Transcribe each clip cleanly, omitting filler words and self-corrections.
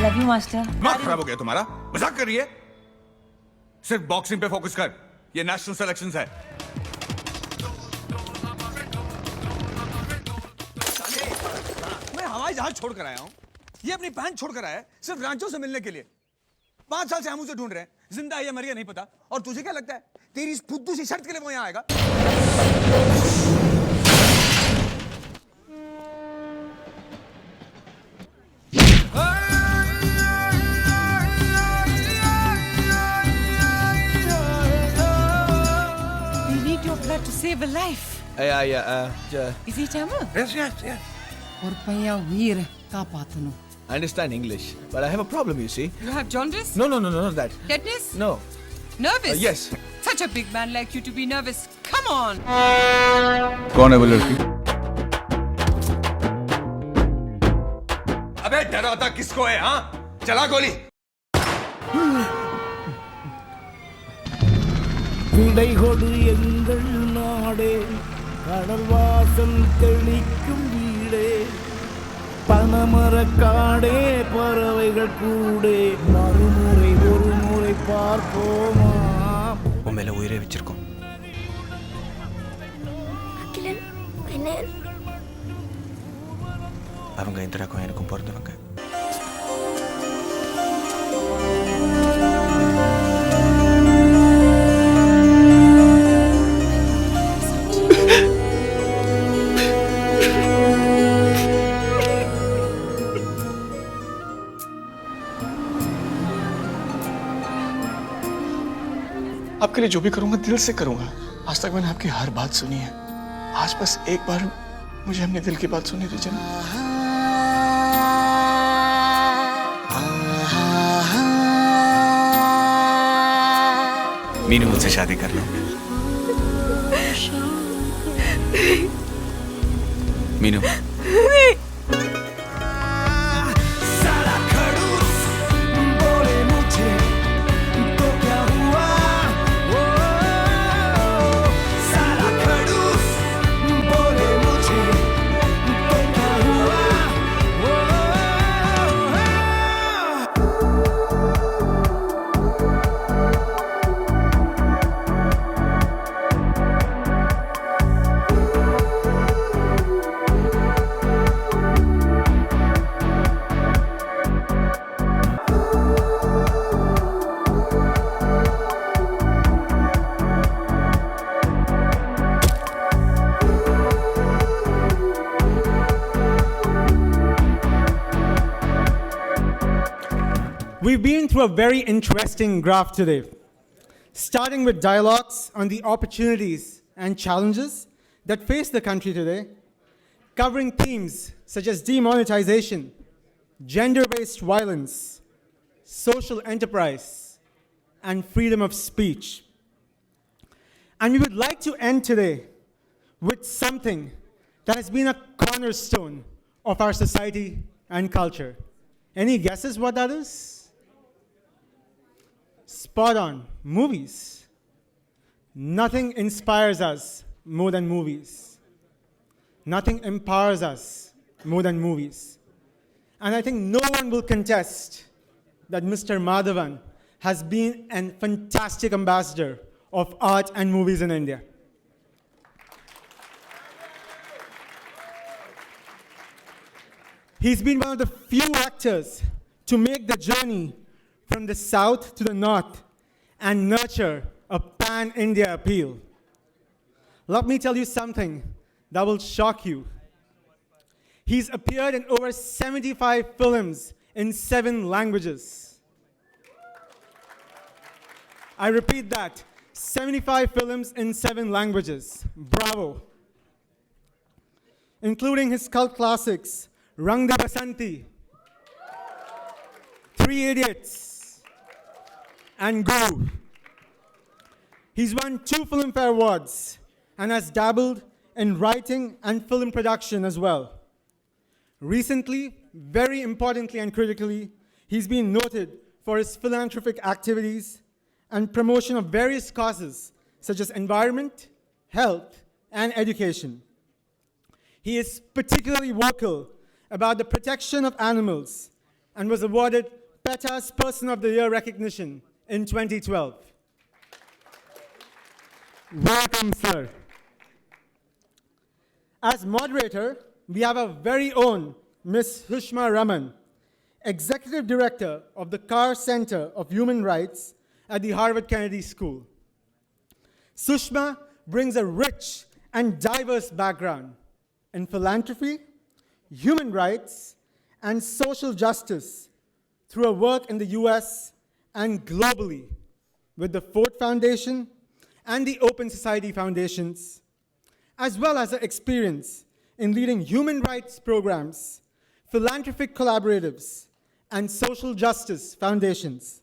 love you, master. दिमाग खराब हो गया तुम्हारा? मजाक कर रही है? सिर्फ बॉक्सिंग पे फोकस कर. ये नेशनल सिलेक्शंस है. मैं हवाई जहाज छोड़ कर आया हूँ. ये अपनी पैंट छोड़ कर आया है सिर्फ रांचो से मिलने के लिए. 5 साल से हम उसे ढूंढ रहे हैं. जिंदा है या मर गया नहीं पता. और तुझे क्या लगता है तेरी इस फुद्दू सी शर्त के लिए वो यहाँ आएगा? We need your blood to save a life. Yeah. Is he Tamil? Yes. ஒரு பையன் உயிரை காப்பாத்தணும். I understand English, but I have a problem, you see. You have jaundice? No, not that. Tetanus? No. Nervous? Yes. Such a big man like you to be nervous. Come on. कौन है वो लड़की? अबे डराता किसको है? हाँ? चला गोली. விடைகொடு எங்கள் நாடே கடல் வாசம் தெளிக்கும் வீடே பனமரக்காடே பறவைகள் கூடே மறுமுறை ஒரு முறை பார்ப்போமா. உன் மேல உயிரை வச்சிருக்கோம். அகிலன் என்ன? அவங்க இந்திராக்கும் எனக்கும் பிறந்தவங்க. आपके लिए जो भी करूंगा दिल से करूंगा. आज तक मैंने आपकी हर बात सुनी है. आज बस एक बार मुझे अपने दिल की बात सुनी दीजिए. मीनू मुझसे शादी कर लो. Meenu We've been through a very interesting graph today, starting with dialogues on the opportunities and challenges that face the country today, covering themes such as demonetization, gender-based violence, social enterprise, and freedom of speech. And we would like to end today with something that has been a cornerstone of our society and culture. Any guesses what that is? Spot on, movies. Nothing inspires us more than movies. Nothing empowers us more than movies. And I think no one will contest that Mr. Madhavan has been a fantastic ambassador of art and movies in India. He's been one of the few actors to make the journey from the south to the north and nurture a pan-India appeal. Let me tell you something that will shock you. He's appeared in over 75 films in 7 languages. I repeat that, 75 films in 7 languages. Bravo. Including his cult classics, Rang de Basanti, 3 Idiots, and Guru. He's won 2 Filmfare Awards and has dabbled in writing and film production as well. Recently, very importantly and critically, he's been noted for his philanthropic activities and promotion of various causes such as environment, health, and education. He is particularly vocal about the protection of animals, and was awarded PETA's Person of the Year recognition in 2012. Welcome, sir. As moderator, we have our very own Ms. Sushma Raman, Executive Director of the Carr Center of Human Rights at the Harvard Kennedy School. Sushma brings a rich and diverse background in philanthropy, human rights, and social justice through her work in the US and globally with the Ford Foundation and the Open Society Foundations, as well as her experience in leading human rights programs, philanthropic collaboratives, and social justice foundations.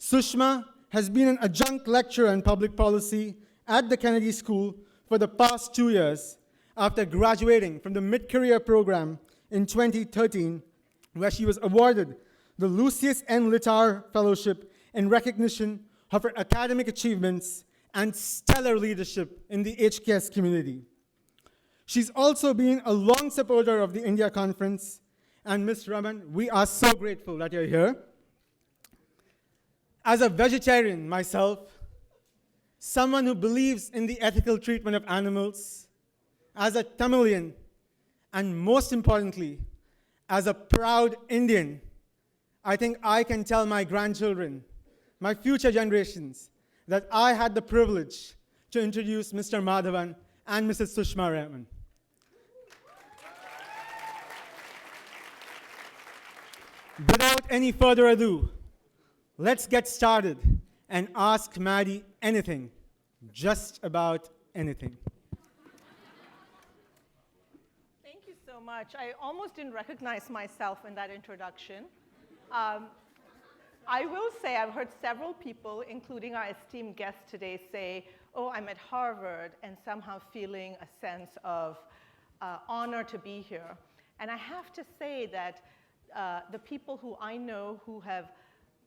Sushma has been an adjunct lecturer in public policy at the Kennedy School for the past 2 years after graduating from the mid-career program in 2013, where she was awarded the Lucius N. Littar Fellowship in recognition of her academic achievements and stellar leadership in the HKS community. She's also been a long supporter of the India Conference, and Ms. Raman, we are so grateful that you're here. As a vegetarian myself, someone who believes in the ethical treatment of animals, as a Tamilian, and most importantly, as a proud Indian, I think I can tell my grandchildren, my future generations, that I had the privilege to introduce Mr. Madhavan and Mrs. Sushma Raman. Without any further ado, let's get started and ask Maddie anything, just about anything. Thank you so much. I almost didn't recognize myself in that introduction. I will say I've heard several people, including our esteemed guest today, say, oh, I'm at Harvard, and somehow feeling a sense of honor to be here. And I have to say that the people who I know who have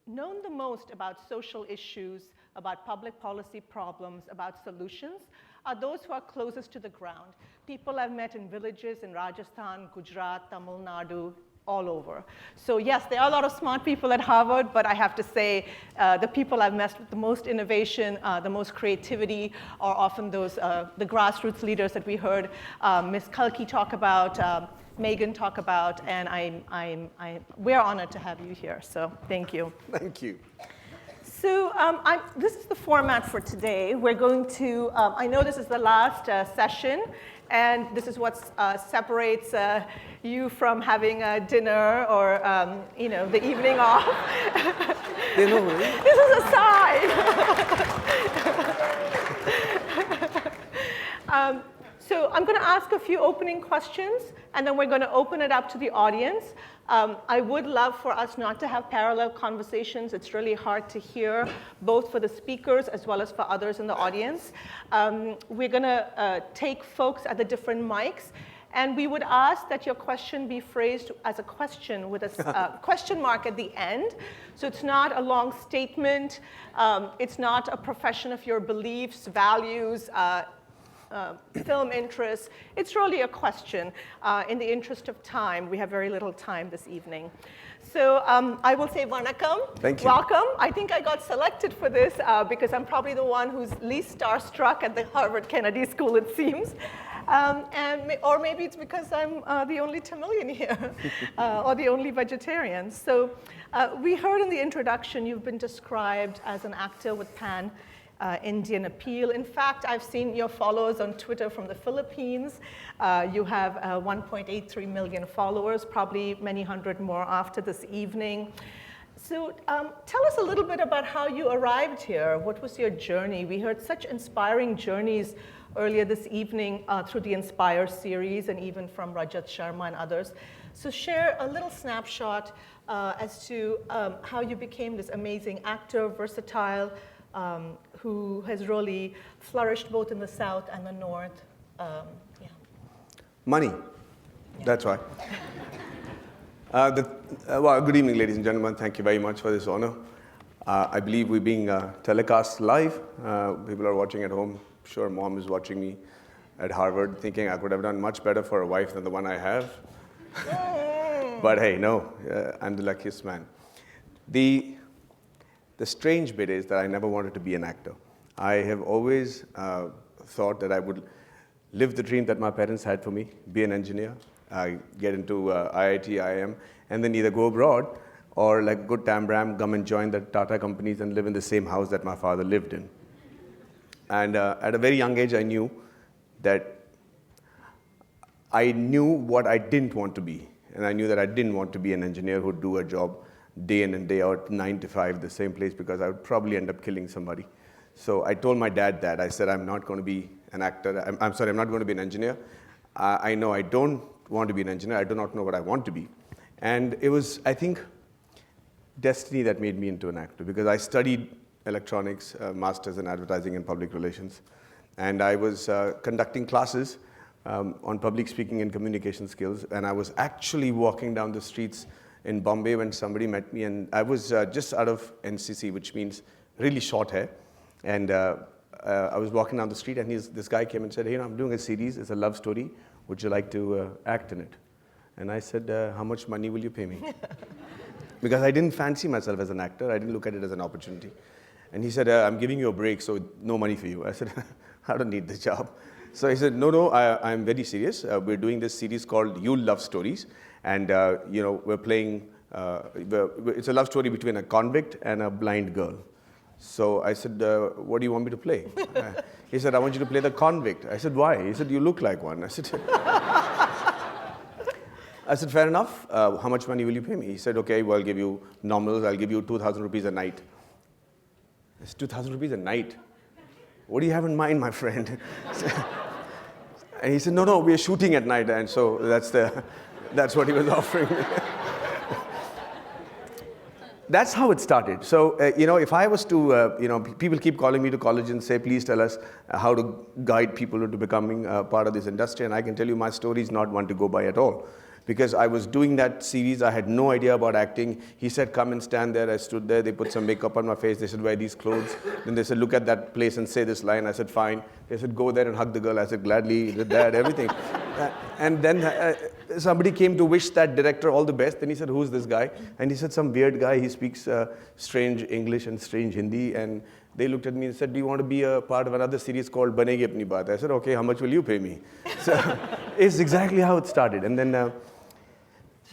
known the most about social issues, about public policy problems, about solutions, are those who are closest to the ground. People I've met in villages in Rajasthan, Gujarat, Tamil Nadu, all over. So yes, there are a lot of smart people at Harvard, but I have to say the people I've met with the most innovation, the most creativity, are often those, the grassroots leaders that we heard Ms. Kalki talk about, Megan talk about, and we're honored to have you here, so thank you. Thank you. So this is the format for today. We're going to, I know this is the last session, and this is what separates you from having a dinner or the evening off. Dinner? This is a sign. So I'm going to ask a few opening questions, and then we're going to open it up to the audience. I would love for us not to have parallel conversations. It's really hard to hear, both for the speakers as well as for others in the audience. We're going to take folks at the different mics, and we would ask that your question be phrased as a question with a question mark at the end. So it's not a long statement. It's not a profession of your beliefs, values, film interests. It's really a question. In the interest of time, we have very little time this evening. So I will say vanakkam. Thank you. Welcome. I think I got selected for this because I'm probably the one who's least starstruck at the Harvard Kennedy School, it seems. Or maybe it's because I'm the only Tamilian here, or the only vegetarian. So we heard in the introduction you've been described as an actor with Pan-Indian appeal. In fact, I've seen your followers on Twitter from the Philippines. You have 1.83 million followers, probably many hundred more after this evening. So tell us a little bit about how you arrived here. What was your journey? We heard such inspiring journeys earlier this evening through the Inspire series and even from Rajat Sharma and others. So share a little snapshot as to how you became this amazing actor, versatile, who has really flourished both in the South and the North. Money. That's why. Well, good evening, ladies and gentlemen. Thank you very much for this honor. I believe we're being telecast live. People are watching at home. I'm sure mom is watching me at Harvard, thinking I could have done much better for a wife than the one I have. But hey, no, I'm the luckiest man. The strange bit is that I never wanted to be an actor. I have always thought that I would live the dream that my parents had for me, be an engineer, get into IIT, IIM, and then either go abroad or like good Tambram, come and join the Tata companies and live in the same house that my father lived in. And at a very young age, I knew that I knew what I didn't want to be. And I knew that I didn't want to be an engineer who'd do a job day in and day out, 9 to 5, the same place, because I would probably end up killing somebody. So I told my dad that. I said, I'm not going to be an actor. I'm sorry, I'm not going to be an engineer. I know I don't want to be an engineer. I do not know what I want to be. And it was, I think, destiny that made me into an actor, because I studied electronics, master's in advertising and public relations. And I was conducting classes on public speaking and communication skills. And I was actually walking down the streets in Bombay when somebody met me. And I was just out of NCC, which means really short hair. And I was walking down the street, and this guy came and said, hey, I'm doing a series. It's a love story. Would you like to act in it? And I said, how much money will you pay me? Because I didn't fancy myself as an actor. I didn't look at it as an opportunity. And he said, I'm giving you a break, so no money for you. I said, I don't need the job. So he said, no, I'm very serious. We're doing this series called You Love Stories. And, we're playing, it's a love story between a convict and a blind girl. So I said, what do you want me to play? He said, I want you to play the convict. I said, why? He said, you look like one. I said, fair enough. How much money will you pay me? He said, okay, well, I'll give you nominals. I'll give you 2,000 rupees a night. I said, 2,000 rupees a night? What do you have in mind, my friend? And he said, no, we're shooting at night. And so that's what he was offering me. That's how it started. So, if I was to, people keep calling me to college and say, please tell us how to guide people into becoming part of this industry. And I can tell you my story is not one to go by at all. Because I was doing that series, I had no idea about acting. He said, come and stand there. I stood there. They put some makeup on my face. They said, wear these clothes. Then they said, look at that place and say this line. I said, fine. They said, go there and hug the girl. I said, gladly, did that, everything. And then somebody came to wish that director all the best. Then he said, who's this guy? And he said, some weird guy. He speaks strange English and strange Hindi. And they looked at me and said, do you want to be a part of another series called Banegi Apni Baat? I said, okay, how much will you pay me? So it's exactly how it started. And then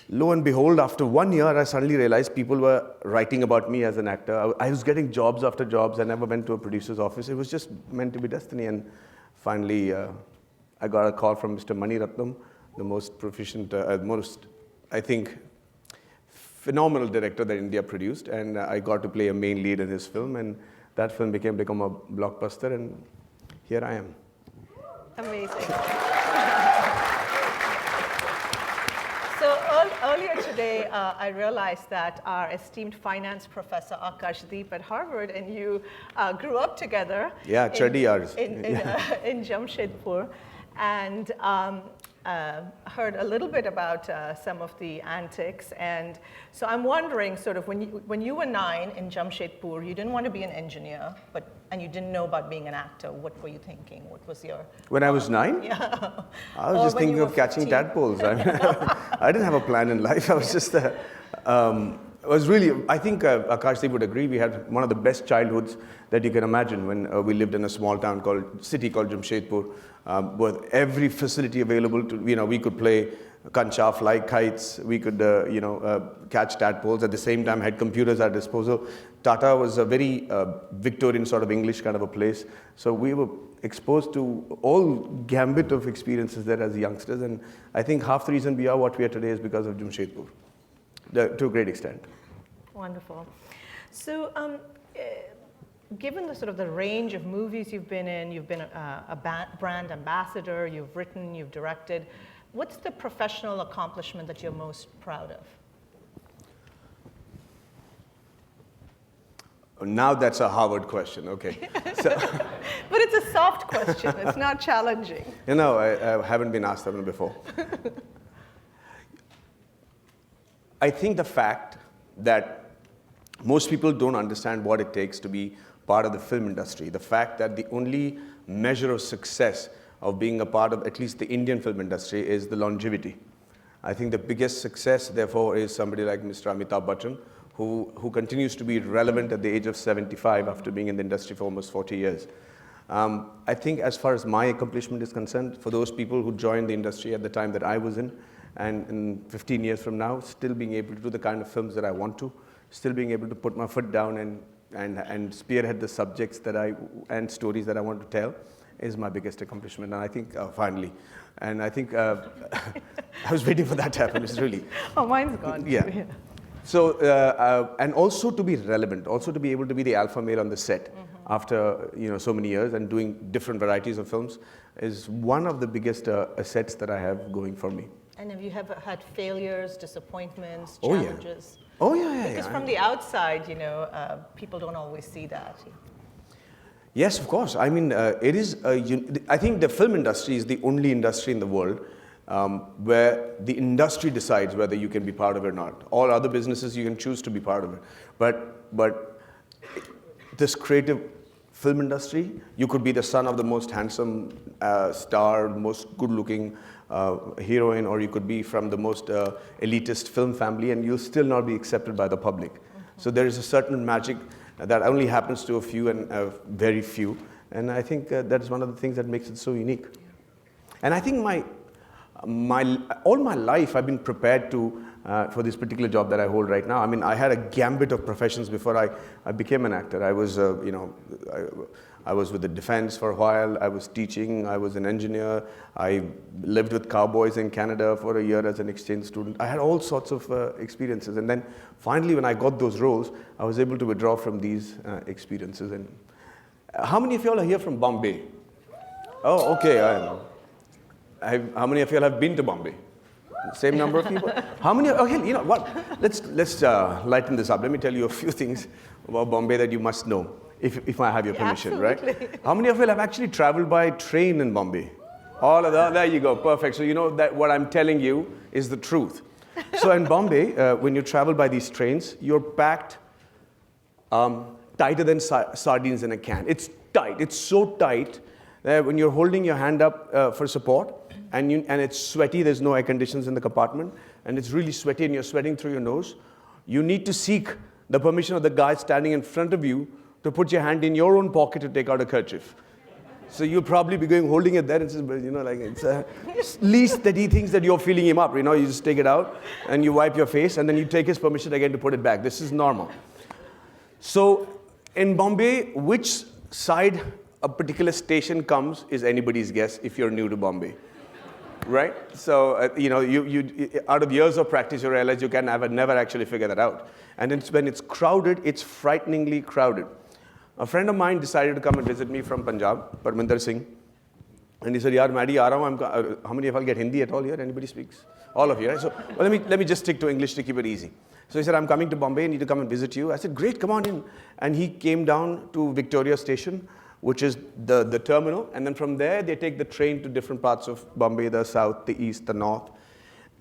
lo and behold, after 1 year, I suddenly realized people were writing about me as an actor. I was getting jobs after jobs. I never went to a producer's office. It was just meant to be destiny. And finally, I got a call from Mr. Mani Ratnam, the most proficient, I think, phenomenal director that India produced. And I got to play a main lead in his film. And that film became a blockbuster. And here I am. Amazing. So earlier today, I realized that our esteemed finance professor Akashdeep at Harvard and you grew up together. Yeah, in Jamshedpur, and heard a little bit about some of the antics. And so I'm wondering, sort of, when you were 9 in Jamshedpur, you didn't want to be an engineer, and you didn't know about being an actor. What were you thinking? What was your... When I was 9? Yeah. I was just thinking of catching tadpoles. I didn't have a plan in life. I was just... I think Akashdeep would agree, we had one of the best childhoods that you can imagine when we lived in a small town city called Jamshedpur, with every facility available to, we could play kancha, fly kites, we could, catch tadpoles, at the same time had computers at disposal. Tata was a very Victorian sort of English kind of a place. So we were exposed to all gambit of experiences there as youngsters. And I think half the reason we are what we are today is because of Jamshedpur, to a great extent. Wonderful. So, given the sort of the range of movies you've been in, you've been a brand ambassador, you've written, you've directed, what's the professional accomplishment that you're most proud of? Now that's a Harvard question, okay. But it's a soft question, it's not challenging. I haven't been asked that one before. I think the fact that most people don't understand what it takes to be part of the film industry, the fact that the only measure of success of being a part of at least the Indian film industry is the longevity. I think the biggest success, therefore, is somebody like Mr. Amitabh Bachchan, who continues to be relevant at the age of 75 after being in the industry for almost 40 years. I think as far as my accomplishment is concerned, for those people who joined the industry at the time that I was in, and in 15 years from now, still being able to do the kind of films that I want to, still being able to put my foot down and spearhead the subjects and stories that I want to tell is my biggest accomplishment. And I think, finally, and I think, I was waiting for that to happen, it's really. Oh, mine's gone. Yeah. So, and also to be relevant, also to be able to be the alpha male on the set after so many years and doing different varieties of films is one of the biggest assets that I have going for me. And have you ever had failures, disappointments, Oh, yeah. challenges? Oh, yeah. Because from the outside, people don't always see that. Yes, of course. I mean, it is. I think the film industry is the only industry in the world where the industry decides whether you can be part of it or not. All other businesses, you can choose to be part of it. But this creative film industry, you could be the son of the most handsome star, most good-looking heroine, or you could be from the most elitist film family, and you'll still not be accepted by the public. So there is a certain magic that only happens to a few and very few. And I think that is one of the things that makes it so unique. And I think all my life I've been prepared to for this particular job that I hold right now. I mean, I had a gambit of professions before I became an actor. I was, I was with the defense for a while. I was teaching. I was an engineer. I lived with cowboys in Canada for a year as an exchange student. I had all sorts of experiences. And then finally, when I got those roles, I was able to withdraw from these experiences. And how many of you all are here from Bombay? Oh, okay. How many of you all have been to Bombay? Same number of people? How many? Okay, you know what? Let's lighten this up. Let me tell you a few things about Bombay that you must know, if I have your permission, Absolutely. right? How many of you have actually traveled by train in Bombay? All of that. There you go. Perfect. So you know that what I'm telling you is the truth. So in Bombay, when you travel by these trains, you're packed tighter than sardines in a can. It's tight. It's so tight that when you're holding your hand up for support, and it's sweaty, there's no air conditions in the compartment, and it's really sweaty and you're sweating through your nose, you need to seek the permission of the guy standing in front of you to put your hand in your own pocket to take out a kerchief. So you'll probably be holding it there and says, it's least that he thinks that you're feeling him up. You just take it out and you wipe your face and then you take his permission again to put it back. This is normal. So in Bombay, which side a particular station comes is anybody's guess if you're new to Bombay. Right? So, you out of years of practice, you realize you can never actually figure that out. And when it's crowded, it's frighteningly crowded. A friend of mine decided to come and visit me from Punjab, Parminder Singh. And he said, Yaar, Maddie, aa raha hu. How many of you get Hindi at all here? Anybody speaks? All of you, right? So, well, let me just stick to English to keep it easy. So he said, I'm coming to Bombay, I need to come and visit you. I said, great, come on in. And he came down to Victoria Station, which is the terminal, and then from there they take the train to different parts of Bombay, the south, the east, the north.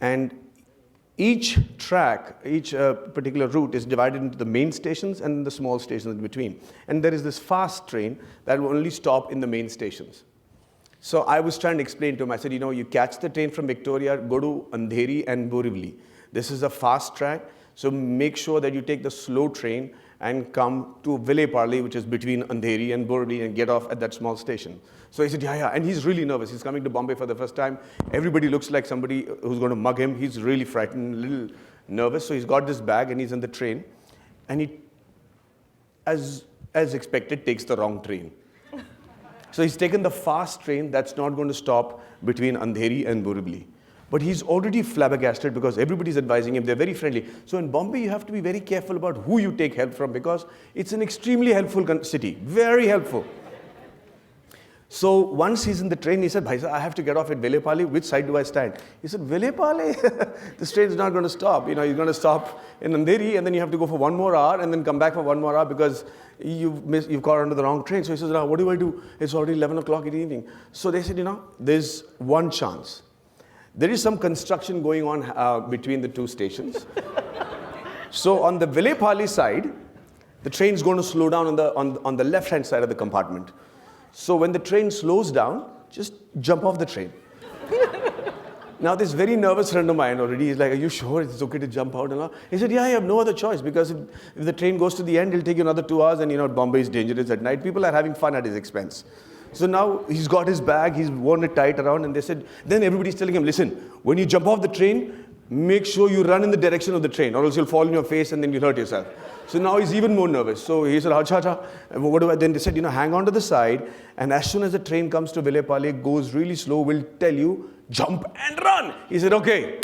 And each track, each particular route is divided into the main stations and the small stations in between. And there is this fast train that will only stop in the main stations. So I was trying to explain to him, I said, you catch the train from Victoria, go to Andheri and Borivali. This is a fast track, so make sure that you take the slow train and come to Vile Parle, which is between Andheri and Borivali, and get off at that small station. So he said, yeah. And he's really nervous. He's coming to Bombay for the first time. Everybody looks like somebody who's going to mug him. He's really frightened, a little nervous. So he's got this bag and he's in the train. And he, as expected, takes the wrong train. So he's taken the fast train that's not going to stop between Andheri and Borivali. But he's already flabbergasted because everybody's advising him. They're very friendly. So in Bombay, you have to be very careful about who you take help from because it's an extremely helpful city. Very helpful. So once he's in the train, he said, Bhai, I have to get off at Vile Parle. Which side do I stand? He said, Vile Parle? This train's not going to stop. You're going to stop in Andheri and then you have to go for 1 more hour and then come back for 1 more hour because you've got onto the wrong train. So he says, what do I do? It's already 11 o'clock in the evening. So they said, there's one chance. There is some construction going on between the two stations. So on the Vile Parle side, the train's going to slow down on the left-hand side of the compartment. So when the train slows down, just jump off the train. Now this very nervous friend of mine already is like, are you sure it's okay to jump out and all? He said, yeah, you have no other choice because if the train goes to the end, it'll take you another 2 hours and Bombay is dangerous at night. People are having fun at his expense. So now he's got his bag, he's worn it tight around and they said, then everybody's telling him, listen, when you jump off the train, make sure you run in the direction of the train or else you'll fall in your face and then you'll hurt yourself. So now he's even more nervous. So he said, acha. What do I? Then they said, hang on to the side and as soon as the train comes to Vilepale, goes really slow, we'll tell you, jump and run. He said, okay.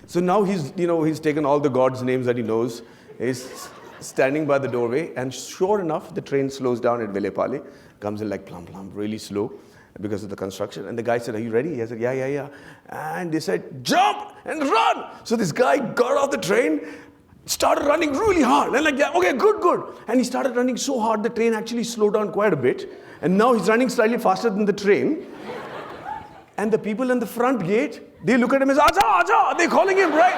So now he's taken all the gods' names that he knows. He's standing by the doorway and sure enough, the train slows down at Vilepale, comes in like plump, really slow because of the construction. And the guy said, are you ready? He said, yeah. And they said, jump and run. So this guy got off the train, started running really hard. And like, yeah, okay, good. And he started running so hard, the train actually slowed down quite a bit. And now he's running slightly faster than the train. And the people in the front gate, they look at him as, Acha, they're calling him, right?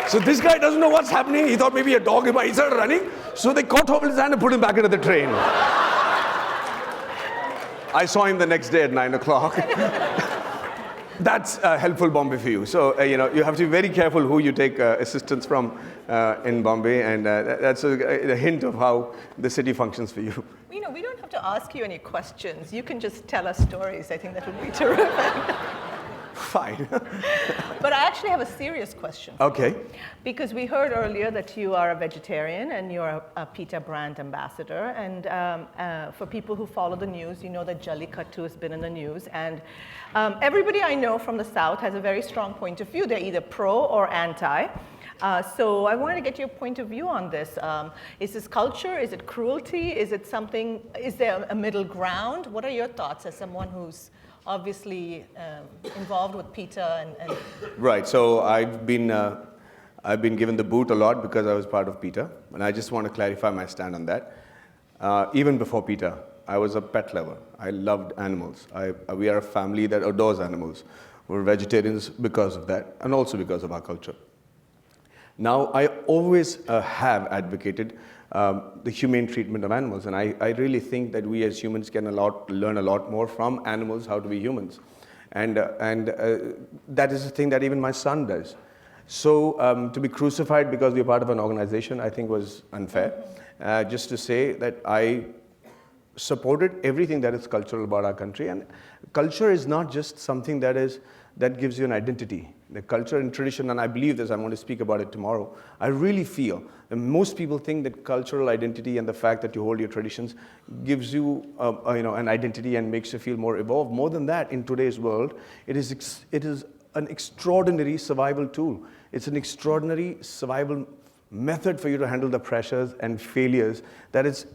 So this guy doesn't know what's happening. He thought maybe a dog, he started running. So they caught hold of his hand and put him back into the train. I saw him the next day at 9 o'clock. That's helpful Bombay for you. So, you have to be very careful who you take assistance from in Bombay. And that's a hint of how the city functions for you. We don't have to ask you any questions. You can just tell us stories. I think that would be terrific. Fine. But I actually have a serious question. Okay. Because we heard earlier that you are a vegetarian and you're a PETA brand ambassador. And for people who follow the news, you know that Jallikattu has been in the news. And everybody I know from the South has a very strong point of view. They're either pro or anti. So I wanted to get your point of view on this. Is this culture? Is it cruelty? Is it something? Is there a middle ground? What are your thoughts as someone who's obviously involved with PETA and Right. So I've been given the boot a lot because I was part of PETA, and I just want to clarify my stand on that. Even before PETA, I was a pet lover. I loved animals. We are a family that adores animals. We're vegetarians because of that, and also because of our culture. Now, I always have advocated the humane treatment of animals, and I really think that we as humans can learn a lot more from animals how to be humans, and that is the thing that even my son does. So to be crucified because we're part of an organization, I think was unfair. Just to say that I supported everything that is cultural about our country, and culture is not just something that gives you an identity. The culture and tradition, and I believe this, I'm going to speak about it tomorrow. I really feel that most people think that cultural identity and the fact that you hold your traditions gives you an identity and makes you feel more evolved. More than that, in today's world, it is an extraordinary survival tool. It's an extraordinary survival method for you to handle the pressures and failures that is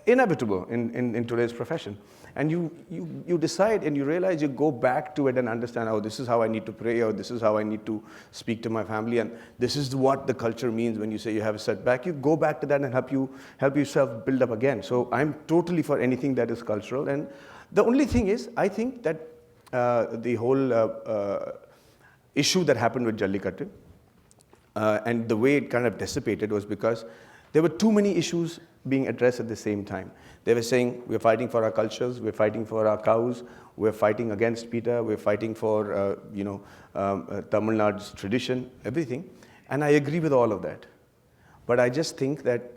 inevitable in today's profession. And you decide and you realize, you go back to it and understand, oh, this is how I need to pray, or this is how I need to speak to my family, and this is what the culture means when you say you have a setback. You go back to that and help yourself build up again. So I'm totally for anything that is cultural. And the only thing is, I think that the whole issue that happened with Jallikattu and the way it kind of dissipated was because there were too many issues being addressed at the same time. They were saying, we're fighting for our cultures, we're fighting for our cows, we're fighting against PETA, we're fighting for, Tamil Nadu's tradition, everything. And I agree with all of that. But I just think that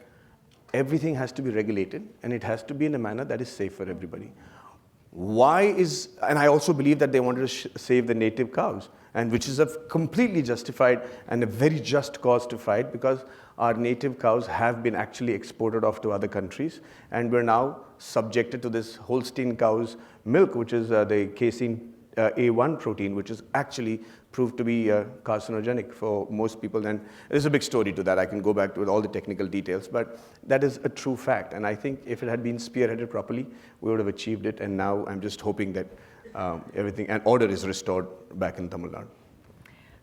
everything has to be regulated, and it has to be in a manner that is safe for everybody. And I also believe that they wanted to save the native cows, and which is a completely justified and a very just cause to fight, because our native cows have been actually exported off to other countries, and we're now subjected to this Holstein cow's milk, which is the casein A1 protein, which is actually proved to be carcinogenic for most people. And there's a big story to that. I can go back to all the technical details, but that is a true fact. And I think if it had been spearheaded properly, we would have achieved it. And now I'm just hoping that everything and order is restored back in Tamil Nadu.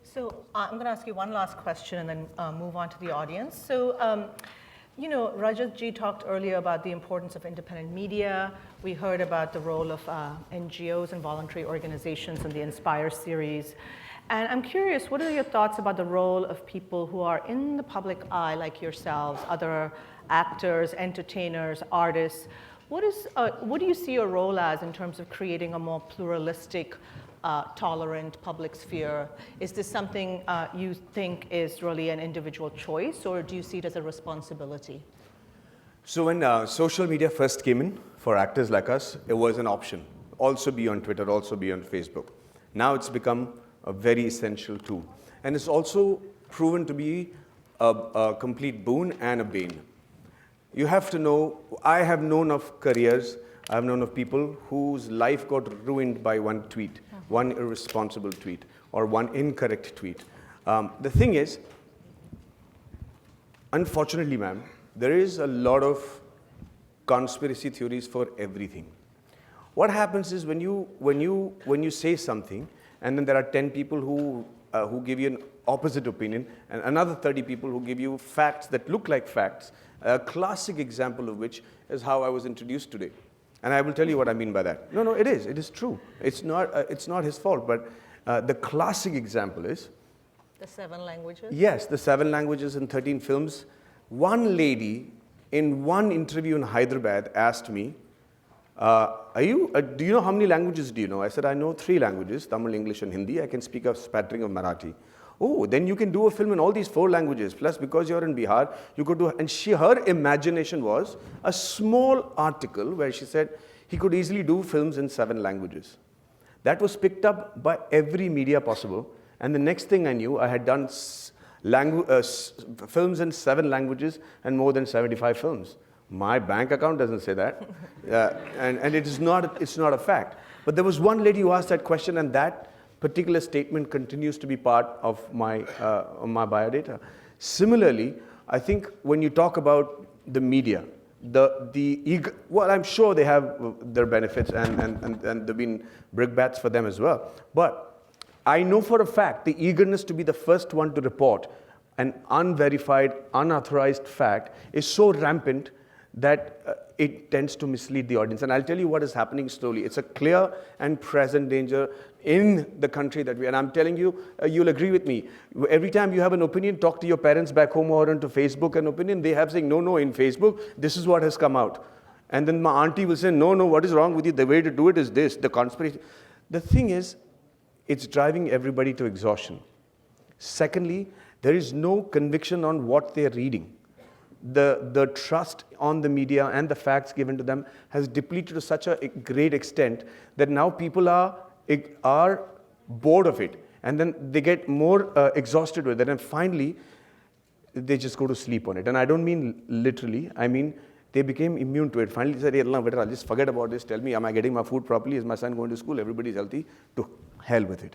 So I'm going to ask you one last question and then move on to the audience. So, Rajat ji talked earlier about the importance of independent media. We heard about the role of NGOs and voluntary organizations in the Inspire series. And I'm curious, what are your thoughts about the role of people who are in the public eye, like yourselves, other actors, entertainers, artists? What do you see your role as in terms of creating a more pluralistic, tolerant public sphere? Is this something you think is really an individual choice, or do you see it as a responsibility? So when social media first came in for actors like us, it was an option. Also be on Twitter, also be on Facebook. Now it's become a very essential tool. And it's also proven to be a complete boon and a bane. You have to know, I have known of careers, I have known of people whose life got ruined by one tweet, one irresponsible tweet, or one incorrect tweet. The thing is, unfortunately, ma'am, there is a lot of conspiracy theories for everything. What happens is when you say something, and then there are 10 people who give you an opposite opinion, and another 30 people who give you facts that look like facts. A classic example of which is how I was introduced today. And I will tell you what I mean by that. No, it is true. It's not his fault, but the classic example is... The 7 languages? Yes, the 7 languages and 13 films. One lady in one interview in Hyderabad asked me, do you know how many languages do you know? I said, I know 3 languages, Tamil, English, and Hindi. I can speak a spattering of Marathi. Oh, then you can do a film in all these 4 languages. Plus, because you're in Bihar, you could do... And her imagination was a small article where she said he could easily do films in 7 languages. That was picked up by every media possible. And the next thing I knew, I had done films in 7 languages and more than 75 films. My bank account doesn't say that. And it's not a fact. But there was one lady who asked that question, and that particular statement continues to be part of my biodata. Similarly, I think when you talk about the media, well, I'm sure they have their benefits and there've been brickbats for them as well. But I know for a fact the eagerness to be the first one to report an unverified, unauthorized fact is so rampant that it tends to mislead the audience. And I'll tell you what is happening slowly. It's a clear and present danger in the country that and I'm telling you, you'll agree with me. Every time you have an opinion, talk to your parents back home or onto Facebook an opinion, they have saying, no, in Facebook, this is what has come out. And then my auntie will say, no, what is wrong with you? The way to do it is this, the conspiracy. The thing is, it's driving everybody to exhaustion. Secondly, there is no conviction on what they're reading. The trust on the media and the facts given to them has depleted to such a great extent that now people are bored of it. And then they get more exhausted with it. And finally, they just go to sleep on it. And I don't mean literally. I mean, they became immune to it. Finally, they said, hey, I'll just forget about this. Tell me, am I getting my food properly? Is my son going to school? Everybody's healthy. To hell with it.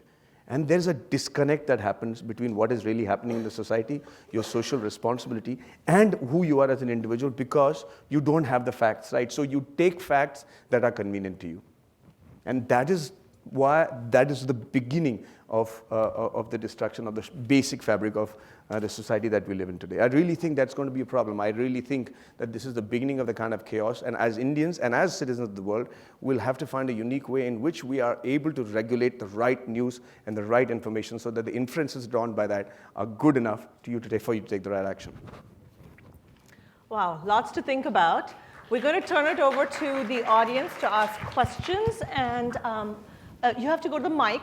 And there's a disconnect that happens between what is really happening in the society, your social responsibility, and who you are as an individual, because you don't have the facts, right? So you take facts that are convenient to you. And that is the beginning of the destruction of the basic fabric of the society that we live in today. I really think that's going to be a problem. I really think that this is the beginning of the kind of chaos. And as Indians and as citizens of the world, we'll have to find a unique way in which we are able to regulate the right news and the right information so that the inferences drawn by that are good enough for you to take the right action. Wow, lots to think about. We're going to turn it over to the audience to ask questions. And you have to go to the mic.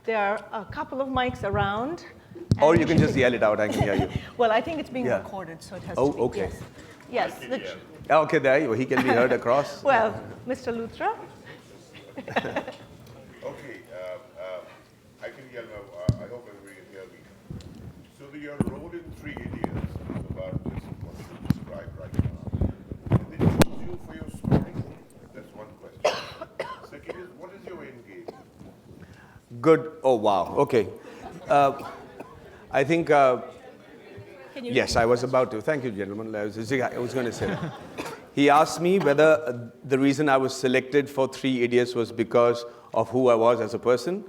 There are a couple of mics around. Or you can just yell it out, I can hear you. Well, I think it's being recorded, so it has to be. Okay. Yes. Okay, there you go. He can be heard across. Well, Mr. Luthra. Okay, I can yell now. I hope everybody can hear me. So your role in 3 Idiots is about this, what you described right now. Did they choose you for your story? That's one question. Second is, what is your end game? Good. Oh, wow. Okay. I think, yes, I was about to. Thank you, gentlemen. I was going to say that. He asked me whether the reason I was selected for 3 Idiots was because of who I was as a person.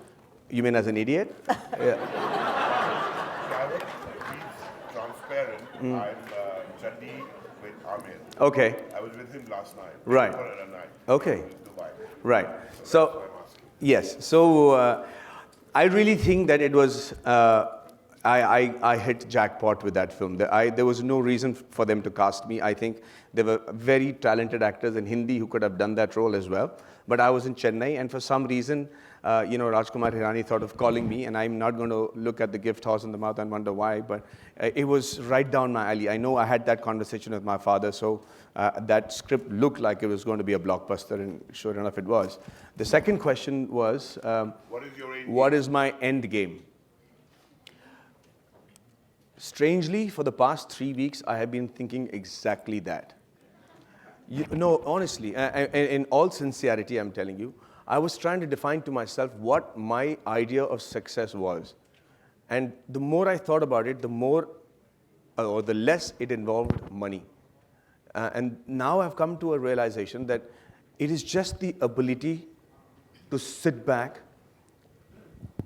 You mean as an idiot? Yeah. He's transparent. I'm Chandi with Amir. Okay. I was with him last night. Right. Okay. Right. So, yes. So, I really think that it was, I hit jackpot with that film. There was no reason for them to cast me. I think there were very talented actors in Hindi who could have done that role as well. But I was in Chennai, and for some reason, Rajkumar Hirani thought of calling me, and I'm not going to look at the gift horse in the mouth and wonder why, but it was right down my alley. I know I had that conversation with my father, so that script looked like it was going to be a blockbuster, and sure enough it was. The second question was, what is my end game? Strangely, for the past 3 weeks, I have been thinking exactly that. Honestly, in all sincerity, I'm telling you, I was trying to define to myself what my idea of success was. And the more I thought about it, the more, or the less it involved money. And now I've come to a realization that it is just the ability to sit back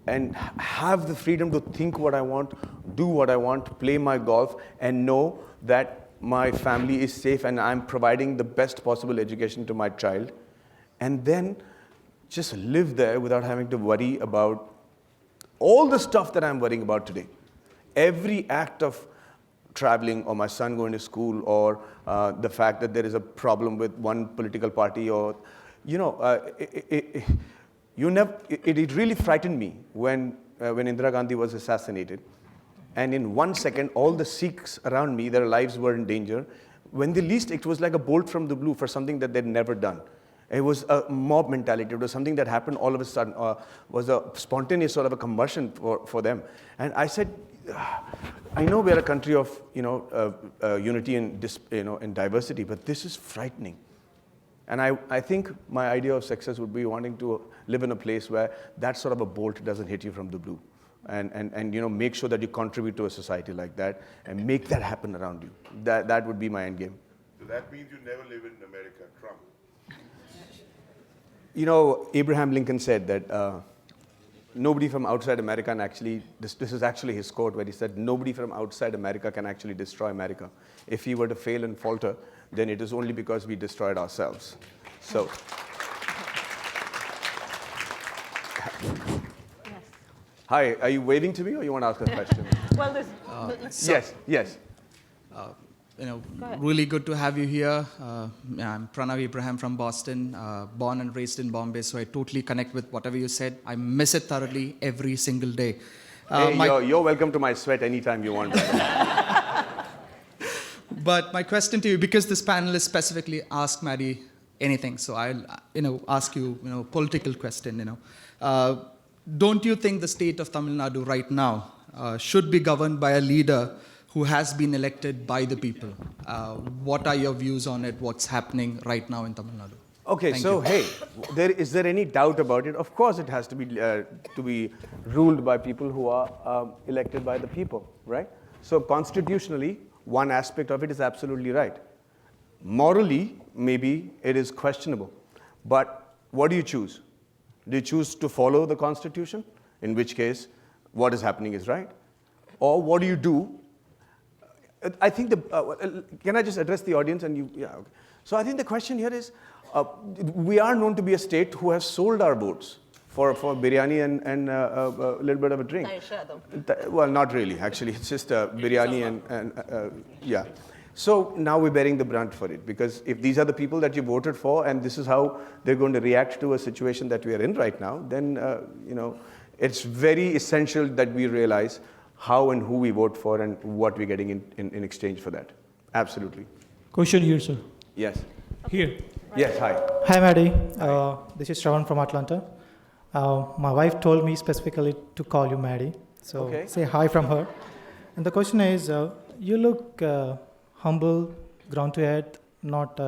and have the freedom to think what I want, do what I want, play my golf, and know that my family is safe and I'm providing the best possible education to my child. And then just live there without having to worry about all the stuff that I'm worrying about today. Every act of traveling, or my son going to school, or the fact that there is a problem with one political party, or, it really frightened me when Indira Gandhi was assassinated. And in 1 second, all the Sikhs around me, their lives were in danger. When they least, it was like a bolt from the blue for something that they'd never done. It was a mob mentality. It was something that happened all of a sudden, was a spontaneous sort of a combustion for them. And I said, I know we're a country of unity and diversity, but this is frightening. And I think my idea of success would be wanting to live in a place where that sort of a bolt doesn't hit you from the blue. And make sure that you contribute to a society like that and make that happen around you. That would be my end game. So that means you never live in America, Trump. Abraham Lincoln said that nobody from outside America can actually, this is actually his quote where he said, nobody from outside America can actually destroy America. If he were to fail and falter, then it is only because we destroyed ourselves. So. Hi, are you waving to me or you want to ask a question? Well, Yes. Really good to have you here. I'm Pranav Abraham from Boston, born and raised in Bombay, so I totally connect with whatever you said. I miss it thoroughly every single day. You're welcome to my sweat anytime you want. But my question to you, because this panelist specifically asked Maddie anything, so I'll ask you political question. Don't you think the state of Tamil Nadu right now should be governed by a leader who has been elected by the people? What are your views on it? What's happening right now in Tamil Nadu? Okay, is there any doubt about it? Of course, it has to be ruled by people who are elected by the people, right? So constitutionally, one aspect of it is absolutely right. Morally, maybe it is questionable. But what do you choose? Do you choose to follow the Constitution? In which case, what is happening is right. Or what do you do? I think can I just address the audience and you? Yeah. Okay. So I think the question here is, we are known to be a state who has sold our votes for biryani and a little bit of a drink. Well, not really. Actually, it's just biryani and yeah. So now we're bearing the brunt for it, because if these are the people that you voted for and this is how they're going to react to a situation that we are in right now, then it's very essential that we realize how and who we vote for and what we're getting in exchange for that. Absolutely. Question here, sir. Yes. Here. Yes, hi. Hi, Maddie. This is Shravan from Atlanta. My wife told me specifically to call you Maddie. So say hi from her. And the question is, you look humble, ground to earth, not...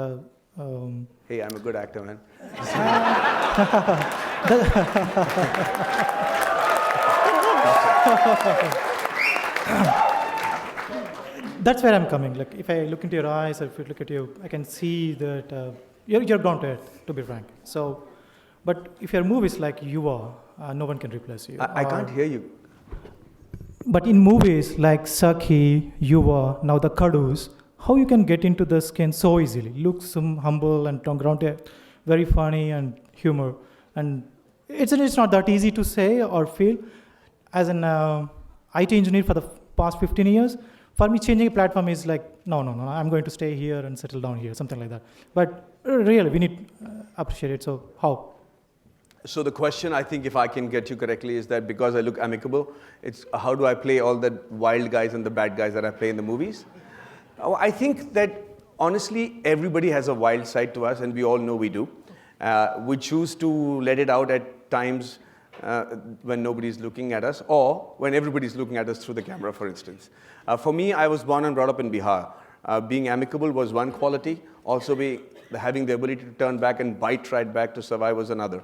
Hey, I'm a good actor, man. That's where I'm coming. Like, if I look into your eyes, or if I look at you, I can see that you're ground to earth, to be frank. So, but if your movies like you are, no one can replace you. I can't hear you. But in movies like Sakhi, Yuva, now the Kadus, how you can get into the skin so easily? Looks humble and ground to earth, very funny and humor. And it's not that easy to say or feel. As an IT engineer for the past 15 years. For me, changing a platform is like, no, I'm going to stay here and settle down here, something like that. But really, we need to appreciate it. So how? So the question, I think, if I can get you correctly, is that because I look amicable, it's how do I play all the wild guys and the bad guys that I play in the movies? I think that, honestly, everybody has a wild side to us, and we all know we do. We choose to let it out at times when nobody's looking at us, or when everybody's looking at us through the camera, for instance. For me, I was born and brought up in Bihar. Being amicable was one quality. Also, having the ability to turn back and bite right back to survive was another.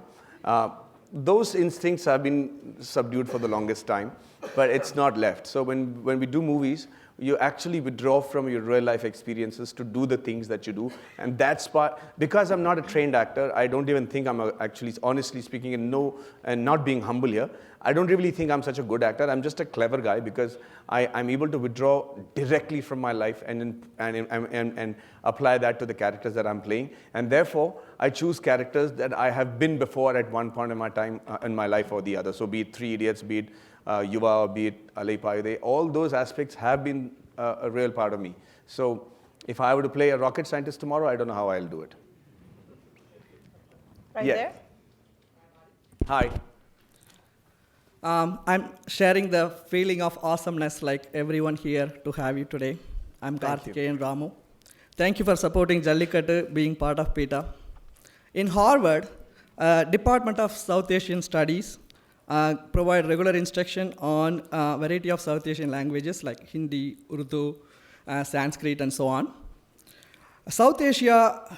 Those instincts have been subdued for the longest time, but it's not left. So when we do movies, you actually withdraw from your real life experiences to do the things that you do. And that's because I'm not a trained actor, I don't even think I'm actually, honestly speaking, and not being humble here, I don't really think I'm such a good actor. I'm just a clever guy because I'm able to withdraw directly from my life and apply that to the characters that I'm playing. And therefore, I choose characters that I have been before at one point in my time, in my life or the other. So be it Three Idiots, be it Yuva, or be it Alai Payude, all those aspects have been a real part of me. So if I were to play a rocket scientist tomorrow, I don't know how I'll do it. Right there? Hi. I'm sharing the feeling of awesomeness like everyone here to have you today. I'm Karthikeyan Ramu. Thank you for supporting Jallikattu being part of PETA. In Harvard, Department of South Asian Studies provide regular instruction on a variety of South Asian languages like Hindi, Urdu, Sanskrit, and so on. South Asia,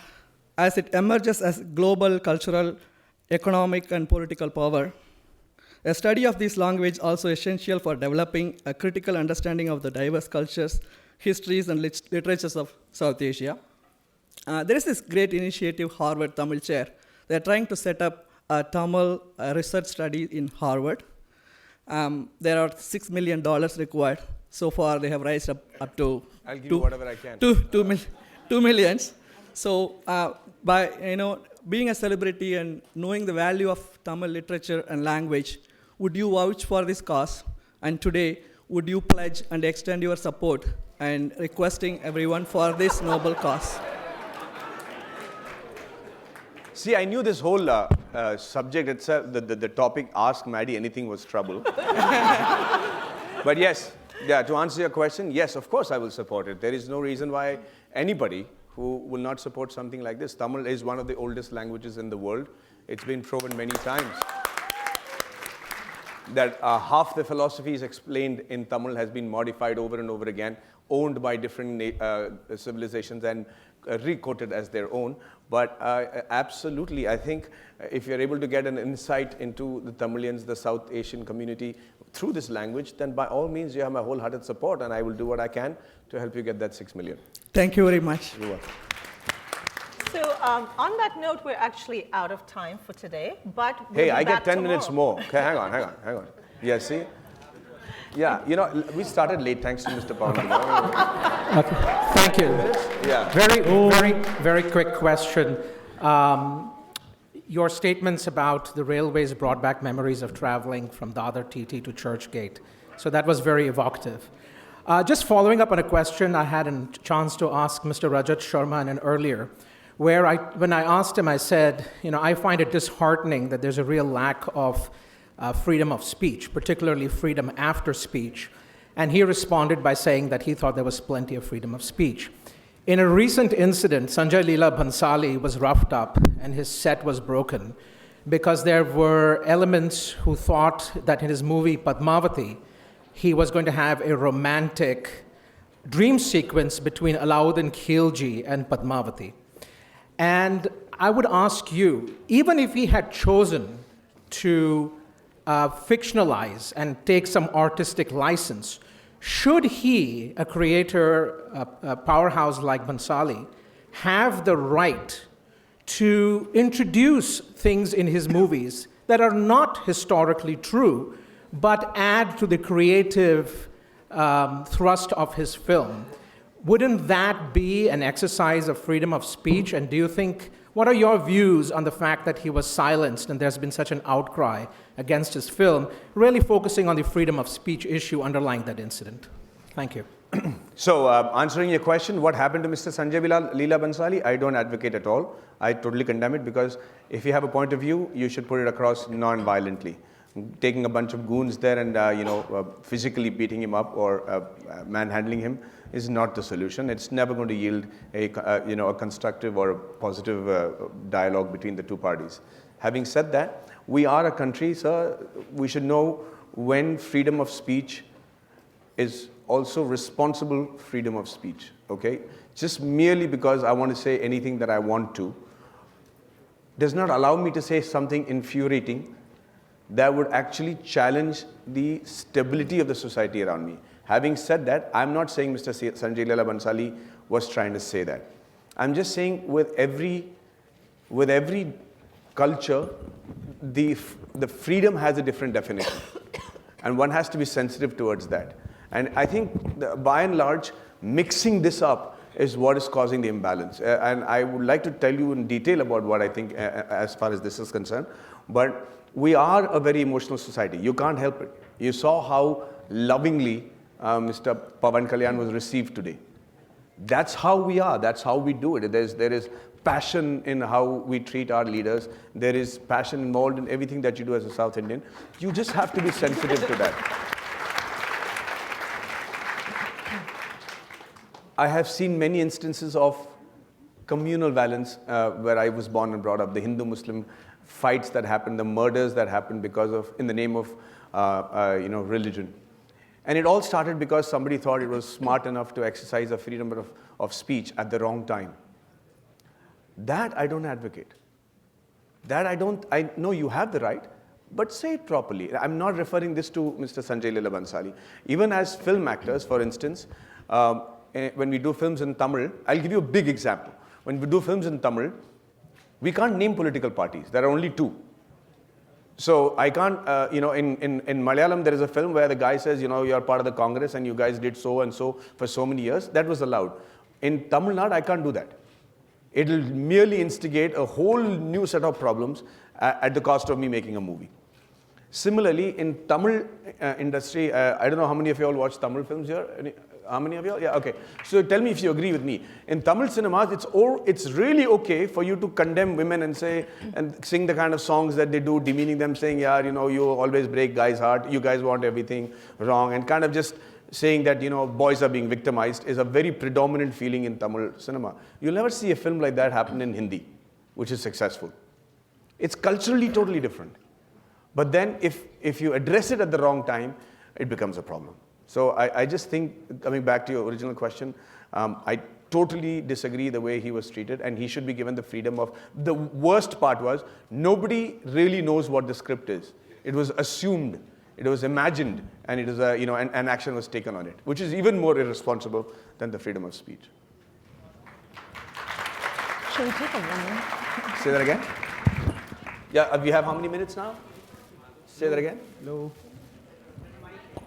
as it emerges as global cultural, economic, and political power, a study of this language is also essential for developing a critical understanding of the diverse cultures, histories, and literatures of South Asia. There is this great initiative, Harvard Tamil Chair. They're trying to set up a Tamil research study in Harvard. There are $6 million required. So far, they have raised up to I'll give you whatever I can. 2 million. So by being a celebrity and knowing the value of Tamil literature and language, would you vouch for this cause? And today, would you pledge and extend your support and requesting everyone for this noble cause? See, I knew this whole subject itself, the topic, Ask Maddie Anything, was trouble. But yes, to answer your question, yes, of course I will support it. There is no reason why anybody who will not support something like this. Tamil is one of the oldest languages in the world. It's been proven many times that half the philosophies explained in Tamil has been modified over and over again, owned by different civilizations and re-quoted as their own. But absolutely, I think if you're able to get an insight into the Tamilians, the South Asian community through this language, then by all means you have my wholehearted support, and I will do what I can to help you get that 6 million. Thank you very much. You're welcome. So on that note, we're actually out of time for today, but we'll Hey, be I back get 10 tomorrow. minutes more. Okay, hang on. Yeah, see? Yeah, we started late thanks to Mr. Pound. Okay. Thank you. Yeah. Very quick question. Your statements about the railways brought back memories of traveling from Dadar TT to Churchgate. So that was very evocative. Just following up on a question I had a chance to ask Mr. Rajat Sharma earlier, where when I asked him, I said, I find it disheartening that there's a real lack of freedom of speech, particularly freedom after speech. And he responded by saying that he thought there was plenty of freedom of speech. In a recent incident, Sanjay Leela Bhansali was roughed up and his set was broken because there were elements who thought that in his movie Padmavati, he was going to have a romantic dream sequence between Alauddin Khilji and Padmavati. And I would ask you, even if he had chosen to fictionalize and take some artistic license, should he, a creator, a powerhouse like Bhansali, have the right to introduce things in his movies that are not historically true, but add to the creative thrust of his film? Wouldn't that be an exercise of freedom of speech? And do you think What are your views on the fact that he was silenced and there's been such an outcry against his film, really focusing on the freedom of speech issue underlying that incident? Thank you. So, answering your question, what happened to Mr. Sanjay Leela Bhansali, I don't advocate at all. I totally condemn it, because if you have a point of view, you should put it across non-violently. Taking a bunch of goons there and physically beating him up or manhandling him is not the solution. It's never going to yield a constructive or a positive dialogue between the two parties. Having said that, we are a country, sir. We should know when freedom of speech is also responsible freedom of speech, okay? Just merely because I want to say anything that I want to does not allow me to say something infuriating that would actually challenge the stability of the society around me. Having said that, I'm not saying Mr. Sanjay Leela Bhansali was trying to say that. I'm just saying with every culture, the freedom has a different definition. And one has to be sensitive towards that. And I think, by and large, mixing this up is what is causing the imbalance. And I would like to tell you in detail about what I think as far as this is concerned. But we are a very emotional society. You can't help it. You saw how lovingly Mr. Pawan Kalyan was received today. That's how we are. That's how we do it. There is passion in how we treat our leaders. There is passion involved in everything that you do as a South Indian. You just have to be sensitive to that. I have seen many instances of communal violence where I was born and brought up. The Hindu-Muslim fights that happened, the murders that happened in the name of religion. And it all started because somebody thought it was smart enough to exercise a freedom of speech at the wrong time. That I don't advocate. I know you have the right, but say it properly. I'm not referring this to Mr. Sanjay Leela Bhansali. Even as film actors, for instance, when we do films in Tamil, I'll give you a big example. When we do films in Tamil, we can't name political parties. There are only two. So I can't, in Malayalam, there is a film where the guy says, you're part of the Congress and you guys did so and so for so many years. That was allowed. In Tamil Nadu, I can't do that. It'll merely instigate a whole new set of problems at the cost of me making a movie. Similarly, in Tamil industry, I don't know how many of you all watch Tamil films here. How many of you all? Yeah, okay. So tell me if you agree with me. In Tamil cinemas, it's really okay for you to condemn women and sing the kind of songs that they do, demeaning them, saying, you always break guys' heart, you guys want everything wrong, and kind of just saying that, boys are being victimized is a very predominant feeling in Tamil cinema. You'll never see a film like that happen in Hindi, which is successful. It's culturally totally different. But then if you address it at the wrong time, it becomes a problem. So I just think, coming back to your original question, I totally disagree the way he was treated, and he should be given the freedom of... The worst part was, nobody really knows what the script is. It was assumed, it was imagined, and it is an action was taken on it, which is even more irresponsible than the freedom of speech. Should we take a moment? Say that again? Yeah, we have how many minutes now? Say that again? Hello.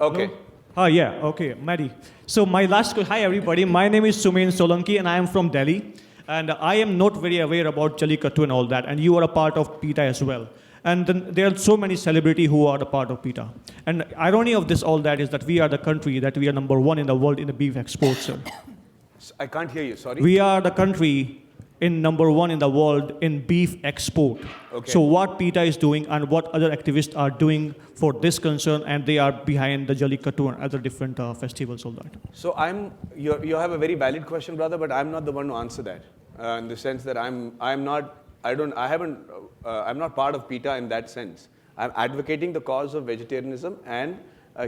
Okay. Hello? Okay, Maddie. So my last question, hi everybody, my name is Sumain Solanki and I am from Delhi. And I am not very aware about Jallikattu and all that, and you are a part of PETA as well. And then there are so many celebrities who are a part of PETA. And irony of this all that is that we are the country that we are #1 in the world in the beef exports, sir. I can't hear you, sorry. We are the country in #1 in the world in beef export. Okay. So what PETA is doing and what other activists are doing for this concern, and they are behind the Jallikattu and other different festivals, all that. So you have a very valid question, brother, but I'm not the one to answer that. In the sense that I'm not part of PETA in that sense. I'm advocating the cause of vegetarianism and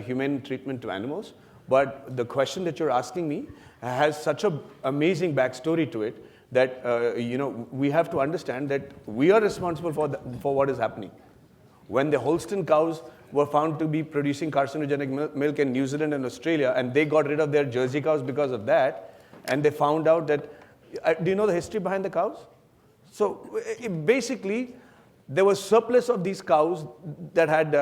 humane treatment to animals. But the question that you're asking me has such an amazing backstory to it that we have to understand that we are responsible for what is happening. When the Holstein cows were found to be producing carcinogenic milk in New Zealand and Australia, and they got rid of their Jersey cows because of that, and they found out that, do you know the history behind the cows? So basically, there was surplus of these cows that had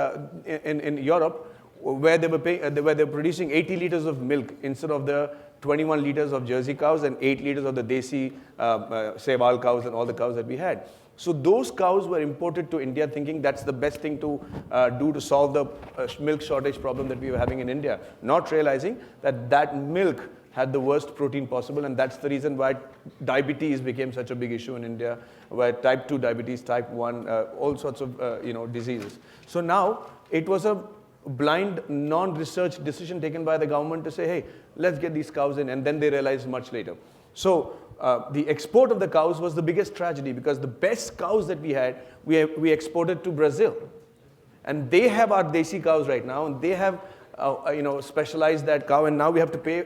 in Europe, where they were producing 80 liters of milk instead of the 21 liters of Jersey cows and 8 liters of the Desi Sehwal cows and all the cows that we had. So those cows were imported to India thinking that's the best thing to do to solve the milk shortage problem that we were having in India, not realizing that that milk had the worst protein possible, and that's the reason why diabetes became such a big issue in India, where type 2 diabetes, type 1, all sorts of diseases. So now it was a blind, non-research decision taken by the government to say, hey, let's get these cows in, and then they realized much later. So the export of the cows was the biggest tragedy, because the best cows that we had, we exported to Brazil. And they have our Desi cows right now, and they have specialized that cow, and now we have to pay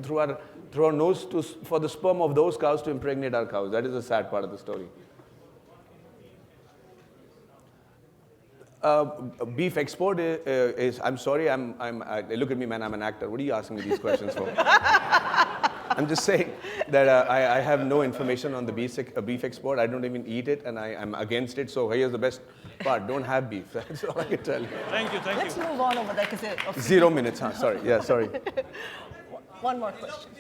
through our nose for the sperm of those cows to impregnate our cows. That is the sad part of the story. Beef export is I'm sorry, look at me, man, I'm an actor. What are you asking me these questions for? I'm just saying that I have no information on the beef export. I don't even eat it, and I'm against it. So here's the best part: don't have beef. That's all I can tell you. Thank you. Let's move on over there, because 0 minutes, huh? Sorry. Yeah, sorry. One more question.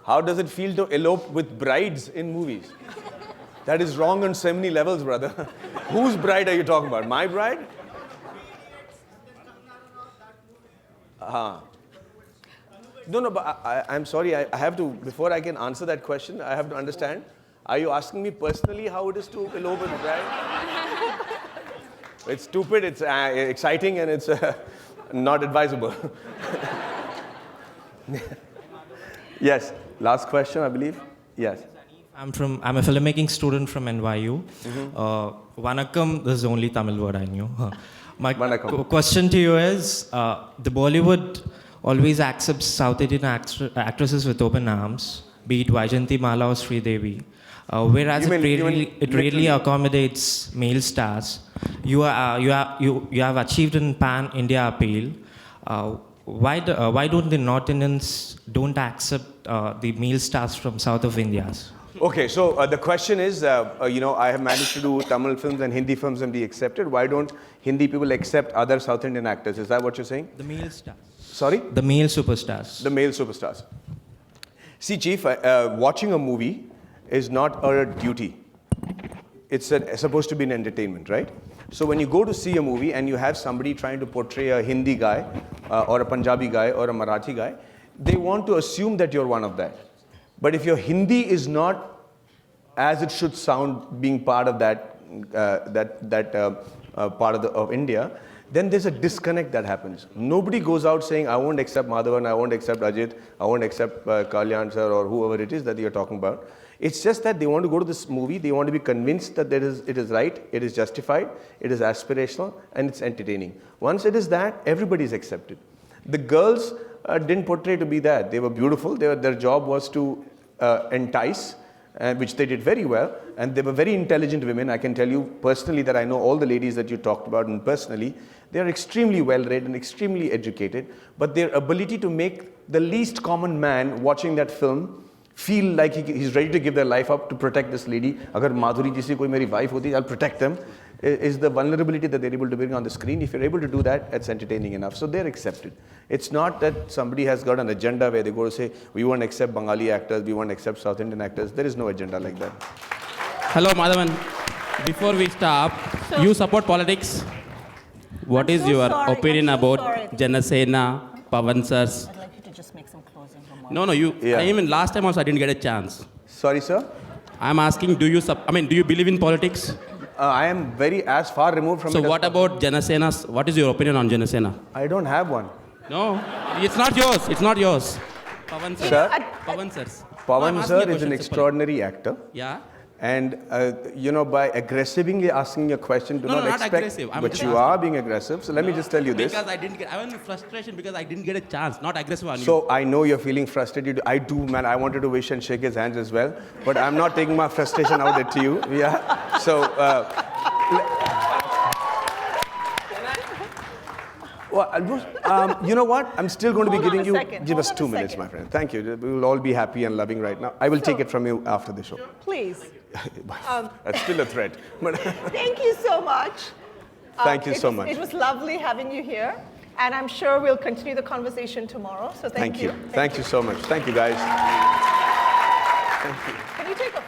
How does it feel to elope with brides in movies? That is wrong on so many levels, brother. Whose bride are you talking about? My bride? No, but I'm sorry. I have to, before I can answer that question, I have to understand. Are you asking me personally how it is to elope with a bride? It's stupid, it's exciting, and it's not advisable. Yes. Last question, I believe. Yes. I'm a filmmaking student from NYU. Vanakkam, this is the only Tamil word I knew. My question to you is, the Bollywood always accepts South Indian actresses with open arms, be it Vaijayanti Mala or Sridevi, whereas it rarely accommodates male stars. You have achieved an pan-India appeal. Why don't the North Indians don't accept the male stars from South of India? Okay, so the question is, I have managed to do Tamil films and Hindi films and be accepted. Why don't Hindi people accept other South Indian actors? Is that what you're saying? The male stars. Sorry? The male superstars. The male superstars. See, Chief, watching a movie is not a duty. It's supposed to be an entertainment, right? So when you go to see a movie and you have somebody trying to portray a Hindi guy or a Punjabi guy or a Marathi guy, they want to assume that you're one of that. But if your Hindi is not as it should sound, being part of that part of India, then there's a disconnect that happens. Nobody goes out saying, I won't accept Madhavan, I won't accept Ajit, I won't accept Kalyan sir or whoever it is that you're talking about. It's just that they want to go to this movie, they want to be convinced that it is right, it is justified, it is aspirational, and it's entertaining. Once it is that, everybody is accepted. The girls didn't portray to be that. They were beautiful. Their job was to entice, which they did very well. And they were very intelligent women. I can tell you personally that I know all the ladies that you talked about, and personally, they are extremely well-read and extremely educated. But their ability to make the least common man watching that film feel like he's ready to give their life up to protect this lady. Agar Madhuri jisi koi meri wife hoti, I'll protect them. Is the vulnerability that they're able to bring on the screen. If you're able to do that, it's entertaining enough. So they're accepted. It's not that somebody has got an agenda where they go to say, we won't accept Bengali actors, we won't accept South Indian actors. There is no agenda like that. Hello, Madhavan. Before we start, you support politics. What is your opinion about Janasena, Pavan sirs? I'd like you to just make some closing remarks. No, I mean, last time also I didn't get a chance. Sorry, sir? I'm asking, do you believe in politics? I am as far removed from it. So what about Janasena? What is your opinion on Janasena? I don't have one. No, it's not yours. It's not yours. Pavan sir. Sir? Pavan sirs. Pavan sir is an extraordinary actor. Yeah. And, by aggressively asking a question, do not expect... aggressive. But you are being aggressive. So let me just tell you this. Because I was in frustration because I didn't get a chance. Not aggressive on you. So I know you're feeling frustrated. I do, man. I wanted to wish and shake his hands as well. But I'm not taking my frustration out to you. Yeah. So... you know what? I'm still going to be giving you... Give us 2 minutes, my friend. Thank you. We will all be happy and loving right now. I will take it from you after the show. Please. That's still a threat. Thank you so much. Thank you so much. It was lovely having you here. And I'm sure we'll continue the conversation tomorrow. So thank you. Thank you so much. Thank you, guys. Thank you. Can you take a